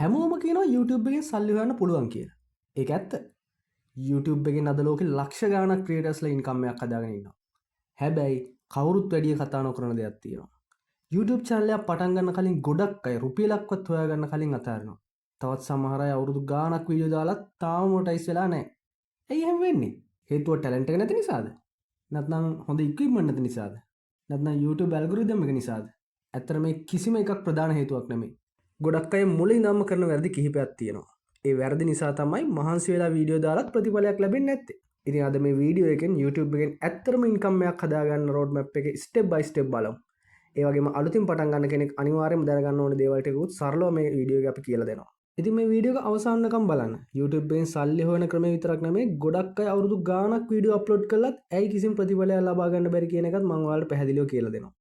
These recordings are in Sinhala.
හැමෝම කියනවා YouTube එකෙන් සල්ලි හොයන්න පුළුවන් කියලා. ඒක ඇත්ත. YouTube එකෙන් අද ලෝකෙ ලක්ෂ ගාණක් ක්‍රියේටර්ස්ලා ඉන්කම් එකක් හදාගෙන ඉන්නවා. හැබැයි කවුරුත් වැඩිය කතා නොකරන දෙයක් තියෙනවා. YouTube channel එකක් පටන් ගන්න කලින් ගොඩක් අය රුපියලක්වත් හොයාගන්න කලින් අතාරිනවා. තවත් සමහර අය අවුරුදු ගාණක් වීඩියෝ දාලා තාම මොනටයිස් වෙලා නැහැ. ඇයි එහෙම වෙන්නේ? හේතුව ටැලන්ට් එක නැති නිසාද? නැත්නම් හොඳ ඉක්විප්මන්ට් නැති නිසාද? නැත්නම් YouTube ඇල්ගොරිතම් එක නිසාද? ඇත්තට මේ කිසිම එකක් ප්‍රධාන හේතුවක් නෙමෙයි. ගොඩක් අය මුලින් ඉඳන්ම කරන වැරදි කිහිපයක් තියෙනවා. ඒ වැරදි නිසා තමයි මහන්සි වෙලා වීඩියෝ දාලත් ප්‍රතිඵලයක් ලැබෙන්නේ නැත්තේ. ඉතින් අද මේ වීඩියෝ එකෙන් YouTube එකෙන් ඇත්තටම ඉන්කම් එකක් හදාගන්න රෝඩ් මැප් එක ස්ටෙප් බයි ස්ටෙප් බලමු. ඒ වගේම අලුතින් පටන් ගන්න කෙනෙක් අනිවාර්යයෙන්ම දැනගන්න ඕනේ දේවල් ටිකකුත් සරලව මේ වීඩියෝ එක අපි කියලා දෙනවා. ඉතින් මේ වීඩියෝ එක අවසන් වෙනකම් බලන්න. YouTube එකෙන් සල්ලි හොයන ක්‍රමය විතරක් නෙමෙයි ගොඩක් අය අවුරුදු ගාණක් වීඩියෝ අප්ලෝඩ් කළත් ඇයි කිසිම ප්‍රතිඵලයක් ලබා ගන්න බැරි කියන එකත් මම ඔයාලට පැහැදිලිව කියලා දෙනවා.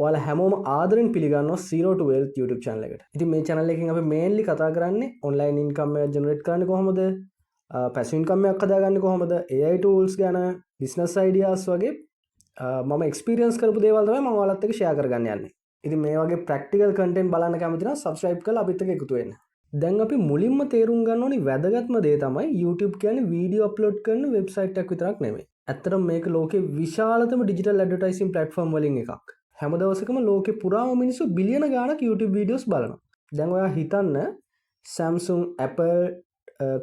ඔයාලා හැමෝම ආදරෙන් පිළිගන්නවා Zero to Wealth YouTube channel එකට. ඉතින් මේ channel එකෙන් අපි mainly කතා කරන්නේ online income එක generate කරන්නේ කොහොමද? passive income එකක් හදාගන්නේ කොහොමද? AI tools ගැන, business ideas වගේ මම experience කරපු දේවල් තමයි මම ඔයාලත් එක්ක share කරගන්න යන්නේ. ඉතින් මේ වගේ practical content බලන්න කැමති නම් subscribe කරලා අපිත් එක්ක එකතු වෙන්න. දැන් අපි මුලින්ම තේරුම් ගන්න ඕනි වැදගත්ම දේ තමයි YouTube කියන්නේ video upload කරන website එකක් විතරක් නෙමෙයි. ඇත්තටම මේක ලෝකේ විශාලතම digital advertising platform වලින් එකක්. හැම දවසකම ලෝකෙ පුරාම මිනිස්සු බිලියන ගාණක් YouTube වීඩියෝස් බලනවා. දැන් ඔයා හිතන්න Samsung, Apple,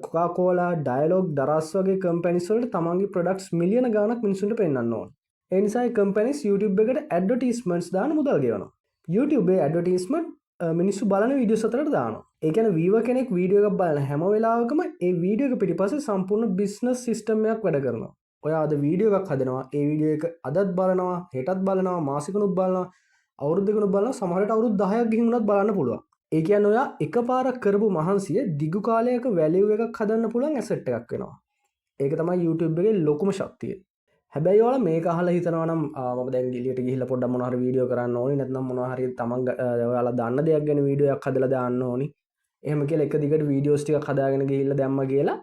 Coca-Cola, Dialog, Daras වගේ කම්පැනිස් වලට තමන්ගේ products මිලියන ගාණක් මිනිස්සුන්ට පෙන්වන්න ඕන. ඒ නිසා ඒ කම්පැනිස් YouTube එකට advertisements දාන්න මුදල් ගෙවනවා. YouTube ඒ advertisement මිනිස්සු බලන වීඩියෝස් අතරට දානවා. ඒ කියන්නේ viewer කෙනෙක් වීඩියෝ එකක් බලන හැම වෙලාවකම ඒ වීඩියෝ එක පිටිපස්සේ සම්පූර්ණ business system එකක් වැඩ කරනවා. ඔයා අද වීඩියෝ එකක් හදනවා. ඒ වීඩියෝ එක අදත් බලනවා, හෙටත් බලනවා, මාසිකුණුත් බලනවා, අවුරුද්දකුණුත් බලනවා, සමහරට අවුරුදු 10ක් ගිහින් උනත් බලන්න පුළුවන්. ඒ කියන්නේ ඔයා එකපාරක් කරපු මහන්සිය දිගු කාලයක වැලියු එකක් හදන්න පුළුවන් ඇසෙට් එකක් වෙනවා. ඒක තමයි YouTube එකේ ලොකුම ශක්තිය. හැබැයි ඔයාලා මේක අහලා හිතනවා නම් මම දැන් එළියට ගිහිල්ලා පොඩ්ඩක් මොනවා හරි වීඩියෝ කරන්න ඕනි, නැත්නම් මොනවා හරි තමන් ඔයාලා දන්න දෙයක් ගැන වීඩියෝ එකක් හදලා දාන්න ඕනි. එහෙම කියලා එක දිගට වීඩියෝස් ටිකක් හදාගෙන ගිහිල්ලා දැම්ම කියලා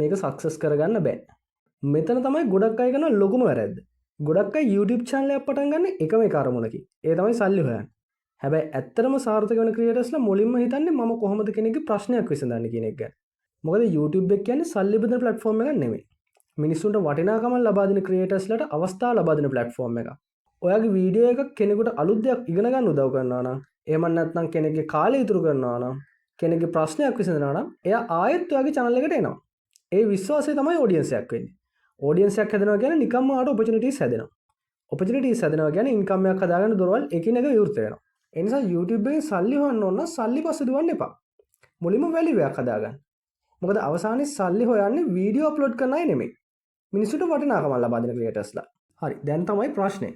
මේක සක්සස් කරගන්න බෑ. මෙතන තමයි ගොඩක් අය කරන ලොකුම වැරද්ද. ගොඩක් අය YouTube channel එකක් පටන් ගන්න එකම එක අරමුණකින්. ඒ තමයි සල්ලි හොයන්නේ. හැබැයි ඇත්තටම සාර්ථක වෙන ක්‍රියේටර්ස්ලා මුලින්ම හිතන්නේ මම කොහොමද කෙනෙක්ගේ ප්‍රශ්නයක් විසඳන්නේ කියන එක ගැන. මොකද YouTube එක කියන්නේ සල්ලි බෙදන platform එකක් නෙමෙයි. මිනිස්සුන්ට වටිනාකම ලබා දෙන ක්‍රියේටර්ස්ලාට අවස්ථා ලබා දෙන platform එකක්. ඔයාගේ වීඩියෝ එකක් කෙනෙකුට අලුත් දෙයක් ඉගෙන ගන්න උදව් කරනවා නම්, එහෙම නැත්නම් කෙනෙක්ගේ කාලය ඉතුරු කරනවා නම්, කෙනෙක්ගේ ප්‍රශ්නයක් විසඳනවා නම්, එයා ආයෙත් ඔයාගේ channel එකට එනවා. ඒ විශ්වාසය තමයි audience එකක් වෙන්නේ. audience එකක් හදනවා කියන්නේ නිකම්ම ආට opportunities හැදෙනවා. opportunities හැදෙනවා කියන්නේ income එකක් හදාගන්න දොරවල් එකිනෙක විවෘත වෙනවා. ඒ නිසා YouTube එකේ සල්ලි හොයන්න ඕන නම් සල්ලි පස්සේ දුවන්න එපා. මුලින්ම value එකක් හදාගන්න. මොකද අවසානයේ සල්ලි හොයන්නේ වීඩියෝ අප්ලෝඩ් කරන අය නෙමෙයි. මිනිස්සුන්ට වටිනාකම ලබා දෙන ක්‍රියේටර්ස්ලා. හරි. දැන් තමයි ප්‍රශ්නේ.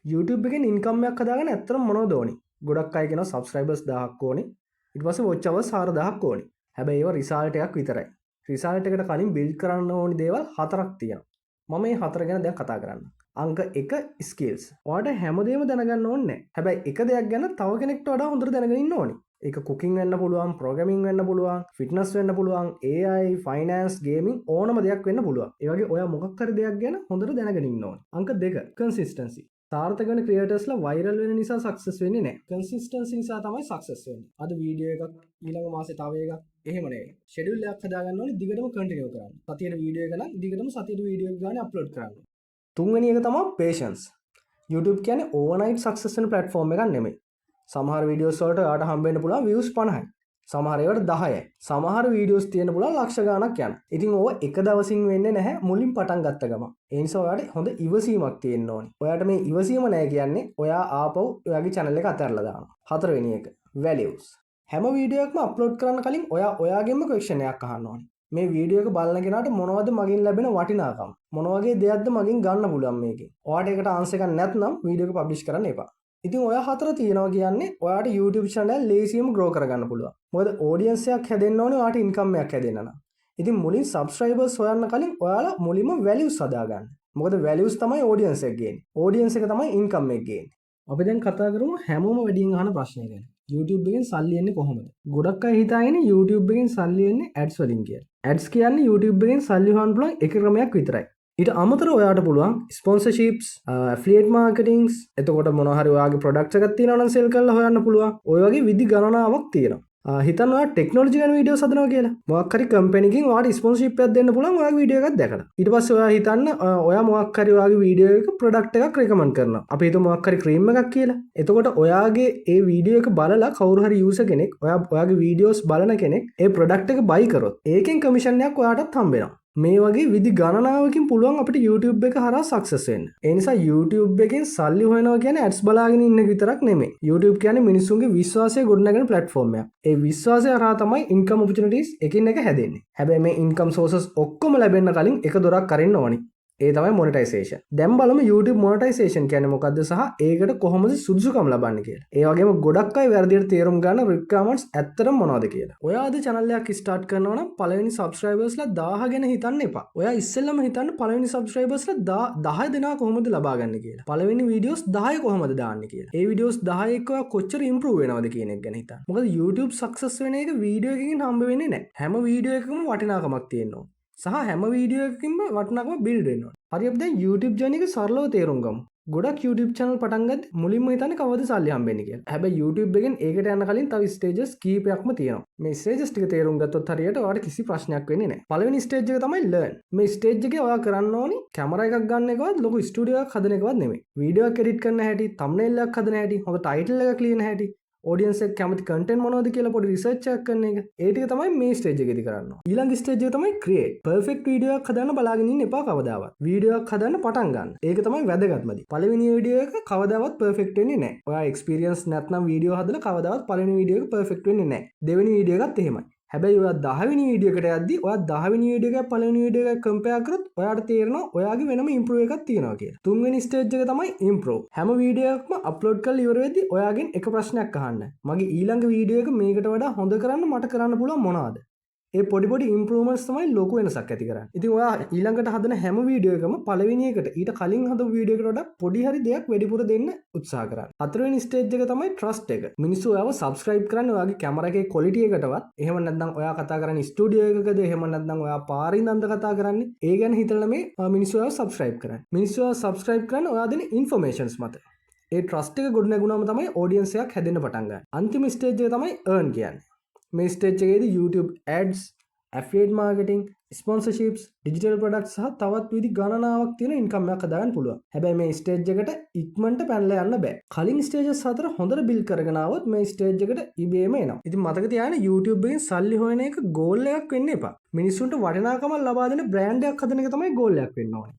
YouTube එකෙන් income එකක් හදාගන්න ඇත්තටම මොනවද ඕනි? ගොඩක් අය කියනවා subscribers 1000ක් ඕනි. ඊට පස්සේ watch hours 4000ක් ඕනි. හැබැයි ඒවා result එකක් විතරයි. රිසල්ට් එකට කලින් බිල්ඩ් කරන්න ඕනි දේවල් 4ක් තියෙනවා. මම මේ 4 ගැන දැන් කතා කරන්න. අංක 1 skills. ඔයාලට හැමදේම දැනගන්න ඕනේ නැහැ. හැබැයි එක දෙයක් ගැන තව කෙනෙක්ට වඩා හොඳට දැනගෙන ඉන්න ඕනි. ඒක cooking වෙන්න පුළුවන්, programming වෙන්න පුළුවන්, fitness වෙන්න පුළුවන්, AI, finance, gaming ඕනම දෙයක් වෙන්න පුළුවන්. ඒ වගේ ඔයා මොකක් හරි දෙයක් ගැන හොඳට දැනගෙන ඉන්න ඕනි. අංක 2 consistency. සාර්ථක වෙන ක්‍රියේටර්ස්ලා වෛරල් වෙන නිසා සක්සස් වෙන්නේ නැහැ. කන්සිස්ටන්සි නිසා තමයි සක්සස් වෙන්නේ. අද වීඩියෝ එකක් ඊළඟ මාසේ තව එකක් එහෙම නෙවෙයි. ෂෙඩියුල් එකක් හදාගන්න ඕනේ දිගටම කන්ටිනියු කරන්න. සතියේ වීඩියෝ එක නම් දිගටම සතියේ වීඩියෝ එක ගන්න අප්ලෝඩ් කරන්න. තුන්වෙනි එක තමයි patience. YouTube කියන්නේ overnight success වෙන platform එකක් නෙමෙයි. සමහර වීඩියෝස් වලට ඔයාලට හම්බ වෙන්න පුළුවන් views 50යි. සමහර ඒවාට 10යි. සමහර වීඩියෝස් තියෙන්න පුළුවන් ලක්ෂ ගණක් යන. ඉතින් ඕව එක දවසින් වෙන්නේ නැහැ මුලින් පටන් ගත්ත ගමන්. ඒ නිසා ඔයාලට හොඳ ඉවසීමක් තියෙන්න ඕනේ. ඔයාලට මේ ඉවසීම නැහැ කියන්නේ ඔයා ආපහු ඔයාගේ channel එක අතහැරලා දානවා. හතරවෙනි එක values. හැම වීඩියෝ එකක්ම අප්ලෝඩ් කරන්න කලින් ඔයා ඔයාගෙන්ම question එකක් අහන්න ඕනේ. මේ වීඩියෝ එක බලන කෙනාට මොනවද මගෙන් ලැබෙන වටිනාකම? මොන වගේ දෙයක්ද මගෙන් ගන්න පුළුවන් මේකෙන්? ඔයාට ඒකට answer එකක් නැත්නම් වීඩියෝ එක publish කරන්න එපා. ඉතින් ඔය හතර තියෙනවා කියන්නේ ඔයාට YouTube channel ලේසියෙම grow කරගන්න පුළුවන්. මොකද audience එකක් හැදෙන්න ඕනේ ඔයාට income එකක් හැදෙන්න නම්. ඉතින් මුලින් subscribers හොයන්න කලින් ඔයාලා මුලින්ම values හදාගන්න. මොකද values තමයි audience එක ගේන්නේ. audience එක තමයි income එක ගේන්නේ. අපි දැන් කතා කරමු හැමෝම වැඩියෙන් අහන ප්‍රශ්නය ගැන. YouTube එකෙන් සල්ලි එන්නේ කොහොමද? ගොඩක් අය හිතාගෙන YouTube එකෙන් සල්ලි එන්නේ ads වලින් කියලා. ads කියන්නේ YouTube එකෙන් සල්ලි හොයන්න පුළුවන් එක ක්‍රමයක් විතරයි. ඊට අමතරව ඔයාට පුළුවන් ස්පොන්සර්ෂිප්ස්, ඇෆිලියේට් මාකටිංස්, එතකොට මොනවා හරි ඔයාගේ ප්‍රොඩක්ට්ස් එකක් තියෙනවා නම් සෙල් කරලා හොයන්න පුළුවන්. ඔය වගේ විදි ගණනාවක් තියෙනවා. හිතන්න ඔයා ටෙක්නොලොජි ගැන වීඩියෝස් හදනවා කියලා. මොකක් හරි කම්පැනි එකකින් ඔයාට ස්පොන්සර්ෂිප් එකක් දෙන්න පුළුවන් ඔයාගේ වීඩියෝ එකක් දැකලා. ඊට පස්සේ ඔයා හිතන්න ඔයා මොකක් හරි ඔයාගේ වීඩියෝ එක ප්‍රොඩක්ට් එකක් රෙකමන්ඩ් කරනවා. අපි හිතමු මොකක් හරි ක්‍රීම් එකක් කියලා. එතකොට ඔයාගේ ඒ වීඩියෝ එක බලලා කවුරු හරි යූසර් කෙනෙක් ඔයාගේ වීඩියෝස් බලන කෙනෙක් ඒ ප්‍රොඩක්ට් එක බයි කරොත් ඒකෙන් කමිෂන් එකක් ඔයාටත් හම්බෙනවා. මේ වගේ විදි ගණනාවකින් පුළුවන් අපිට YouTube එක හරහා සක්සස් වෙන්න. ඒ නිසා YouTube එකෙන් සල්ලි හොයනවා කියන්නේ ඇඩ්ස් බලාගෙන ඉන්න එක විතරක් නෙමෙයි. YouTube කියන්නේ මිනිස්සුන්ගේ විශ්වාසය ගොඩනගන ප්ලැට්ෆෝම් එකක්. ඒ විශ්වාසය හරහා තමයි ඉන්කම් ඔපචුනිටිස් එකින් එක හැදෙන්නේ. හැබැයි මේ ඉන්කම් සෝසස් ඔක්කොම ලැබෙන්න කලින් එක දොරක් අරින්න ඕනි. ඒ තමයි මොනිටයිසේෂන්. දැන් බලමු YouTube මොනිටයිසේෂන් කියන්නේ මොකද්ද සහ ඒකට කොහොමද සුදුසුකම් ලබන්නේ කියලා. ඒ වගේම ගොඩක් අය වැරදියට තේරුම් ගන්න රික්වයර්මන්ට්ස් ඇත්තටම මොනවද කියලා. ඔයා අද channel එකක් start කරනවා නම් පළවෙනි subscribersලා 1000 ගැන හිතන්න එපා. ඔයා ඉස්සෙල්ලම හිතන්න පළවෙනි subscribersලා 10 දෙනා කොහොමද ලබා ගන්න කියලා. පළවෙනි videos 10 කොහොමද දාන්නේ කියලා. ඒ videos 10 එක්ක ඔයා කොච්චර improve වෙනවද කියන එක ගැන හිතන්න. මොකද YouTube success වෙන එක වීඩියෝ එකකින් හම්බ වෙන්නේ නැහැ. හැම වීඩියෝ එකකම වටිනාකමක් තියෙනවා. සහ හැම වීඩියෝ එකකින්ම වටිනාකම බිල්ඩ් වෙනවා. හරි අපි දැන් YouTube journey එක සරලව තේරුම් ගමු. ගොඩක් YouTube channel පටන් ගත්තත් මුලින්ම හිතන්නේ කවද සල්ලි හම්බෙන්නේ කියලා. හැබැයි YouTube එකෙන් ඒකට යන්න කලින් තව stages කීපයක්ම තියෙනවා. මේ stages ටික තේරුම් ගත්තොත් හරියට ඔයාලට කිසි ප්‍රශ්නයක් වෙන්නේ නැහැ. පළවෙනි stage එක තමයි learn. මේ stage එකේ ඔයා කරන්න ඕනි කැමරා එකක් ගන්න එකවත් ලොකු ස්ටුඩියෝ එකක් හදන එකවත් නෙමෙයි. වීඩියෝ එකක් edit කරන්න හැටි, thumbnail එකක් හදන හැටි, හොඳ title එකක් ලියන හැටි, audience එක කැමති content මොනවද කියලා පොඩි research එකක් කරන එක. ඒ ටික තමයි මේ stage එකේදී කරන්න ඕන. ඊළඟ stage එක තමයි create. perfect video එකක් හදන්න බලාගෙන ඉන්න එපා කවදාවත්. වීඩියෝ එකක් හදන්න පටන් ගන්න. ඒක තමයි වැදගත්ම දේ. පළවෙනි වීඩියෝ එක කවදාවත් perfect වෙන්නේ නැහැ. ඔයා experience නැත්නම් වීඩියෝ හදලා කවදාවත් පළවෙනි වීඩියෝ එක perfect වෙන්නේ නැහැ. දෙවෙනි වීඩියෝ එකත් එහෙමයි. හැබැයි ඔයා 10 වෙනි වීඩියෝ එකට යද්දි ඔයා 10 වෙනි වීඩියෝ එකයි පළවෙනි වීඩියෝ එකයි කම්පෙයාර් කරොත් ඔයාට තේරෙනවා ඔයාගේ වෙනම ඉම්ප්‍රූව් එකක් තියෙනවා කියලා. තුන්වෙනි ස්ටේජ් එක තමයි ඉම්ප්‍රූව්. හැම වීඩියෝ එකක්ම අප්ලෝඩ් කරලා ඉවර වෙද්දි ඔයාගෙන් එක ප්‍රශ්නයක් අහන්න. මගේ ඊළඟ වීඩියෝ එක මේකට වඩා හොඳ කරන්න මට කරන්න පුළුවන් මොනවද? ඒ පොඩි ඉම්ප්‍රූව්මන්ට්ස් තමයි ලොකු වෙනසක් ඇති කරන්නේ. ඉතින් ඔයා ඊළඟට හදන හැම වීඩියෝ එකම පළවෙනි එකට ඊට කලින් හදපු වීඩියෝ එකට වඩා පොඩි හරි දෙයක් වැඩිපුර දෙන්න උත්සාහ කරන්න. හතරවෙනි ස්ටේජ් එක තමයි ට්‍රස්ට් එක. මිනිස්සු ඔයාව සබ්ස්ක්‍රයිබ් කරන්නේ ඔයාගේ කැමරා එකේ ක්වොලිටි එකටවත්. එහෙම නැත්නම් ඔයා කතා කරන්නේ ස්ටුඩියෝ එකකද? එහෙම නැත්නම් ඔයා පාරින් ඉඳන්ද කතා කරන්නේ? ඒ ගැන හිතලා මේ මිනිස්සු ඔයාව සබ්ස්ක්‍රයිබ් කරන්නේ. මිනිස්සු ඔයාව සබ්ස්ක්‍රයිබ් කරන්නේ ඔයා දෙන ඉන්ෆර්මේෂන්ස් මත. ඒ ට්‍රස්ට් එක ගොඩ නැගුණාම තමයි ඔඩියන්ස් එකක් හැදෙන්න පටන් ගන්න. අන්තිම ස්ටේජ් එක තමයි earn කියන්නේ. මේ ස්ටේජ් එකේදී YouTube ads, affiliate marketing, sponsorships, digital products සහ තවත් විදි ගණනාවක් තියෙන ඉන්කම් එකක් හදාගන්න පුළුවන්. හැබැයි මේ ස්ටේජ් එකට ඉක්මනට පැනලා යන්න බෑ. කලින් ස්ටේජස් හතර හොඳට බිල්ඩ් කරගෙන ආවොත් මේ ස්ටේජ් එකට ඉබේම එනවා. ඉතින් මතක තියාගන්න YouTube එකෙන් සල්ලි හොයන එක ගෝල් එකක් වෙන්න එපා. මිනිස්සුන්ට වටිනාකම ලබා දෙන බ්‍රෑන්ඩ් එකක් හදන එක තමයි ගෝල් එකක් වෙන්න ඕනේ.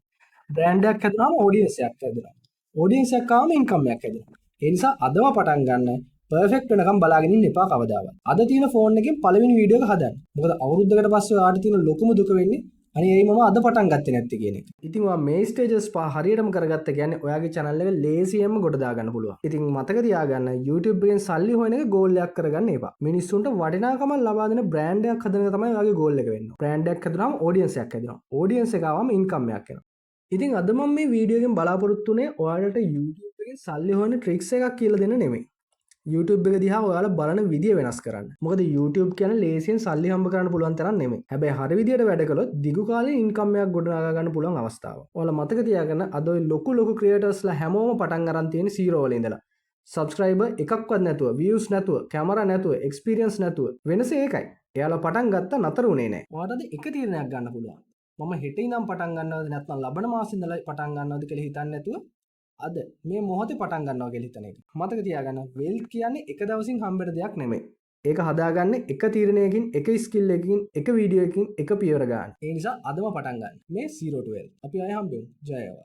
බ්‍රෑන්ඩ් එකක් හදනවාම ඔඩියන්ස් එකක් හදනවා. ඔඩියන්ස් එකක් ආවම ඉන්කම් එකක් හදනවා. ඒ නිසා අදම පටන් ගන්න. පර්ෆෙක්ට් වෙනකම් බලාගෙන ඉන්න එපා කවදාවත්. අද තියෙන ෆෝන් එකෙන් පළවෙනි වීඩියෝ එක හදන්න. මොකද අවුරුද්දකට පස්සේ ඔයාට තියෙන ලොකුම දුක වෙන්නේ අනේ ඇයි මම අද පටන් ගත්තේ නැත්තේ කියන එක. ඉතින් ඔයා මේ ස්ටේජස් පහ හරියටම කරගත්ත කියන්නේ ඔයාගේ channel එක ලේසියෙන්ම ගොඩ දාගන්න පුළුවන්. ඉතින් මතක තියාගන්න YouTube එකෙන් සල්ලි හොයන එක ගෝල් එකක් කරගන්න එපා. මිනිස්සුන්ට වටිනාකම ලබා දෙන බ්‍රෑන්ඩ් එකක් හදන එක තමයි ඔයාගේ ගෝල් එක වෙන්න. බ්‍රෑන්ඩ් එකක් හදුනම ඔඩියන්ස් එකක් හැදෙනවා. ඔඩියන්ස් එක ආවම ඉන්කම් එකක් එනවා. ඉතින් අද මම මේ වීඩියෝ එකෙන් බලාපොරොත්තු වෙන්නේ ඔයාලට YouTube එකෙන් සල්ලි හොයන ට්‍රික්ස් එකක් කියලා දෙන්න නෙමෙයි. YouTube එක දිහා ඔයාලා බලන විදිය වෙනස් කරන්න. මොකද YouTube කියන්නේ ලේසියෙන් සල්ලි හම්බ කරන්න පුළුවන් තරම් නෙමෙයි. හැබැයි හරි විදියට වැඩ කළොත් දිගු කාලෙ ඉන්කම් එකක් ගොඩනගා ගන්න පුළුවන් අවස්ථාවක්. ඔයාලා මතක තියාගන්න අද ඔය ලොකු ක්‍රියේටර්ස්ලා හැමෝම පටන් අරන් තියෙන 0 වල ඉඳලා. සබ්ස්ක්‍රයිබර් එකක්වත් නැතුව, views නැතුව, කැමරා නැතුව, experience නැතුව. වෙනස ඒකයි. එයාලා පටන් ගත්ත නතර උනේ නැහැ. ඔයාලට එක තීරණයක් ගන්න පුළුවන්. මම හෙට ඉඳන් පටන් ගන්නවද නැත්නම් ලබන මාසෙ ඉඳලා පටන් ගන්නවද කියලා හිතන්නේ නැතුව අද මේ මොහොතේ පටන් ගන්නවා කියලා හිතන එක. මතක තියාගන්න වෙල්ත් කියන්නේ එක දවසින් හම්බෙන දෙයක් නෙමෙයි. ඒක හදාගන්නේ එක තීරණයකින්, එක ස්කිල් එකකින්, එක වීඩියෝ එකකින්, එක පියවර ගන්න. ඒ නිසා අදම පටන් ගන්න. මේ 0 to 12. අපි ආයෙ හම්බෙමු. ජය වේවා.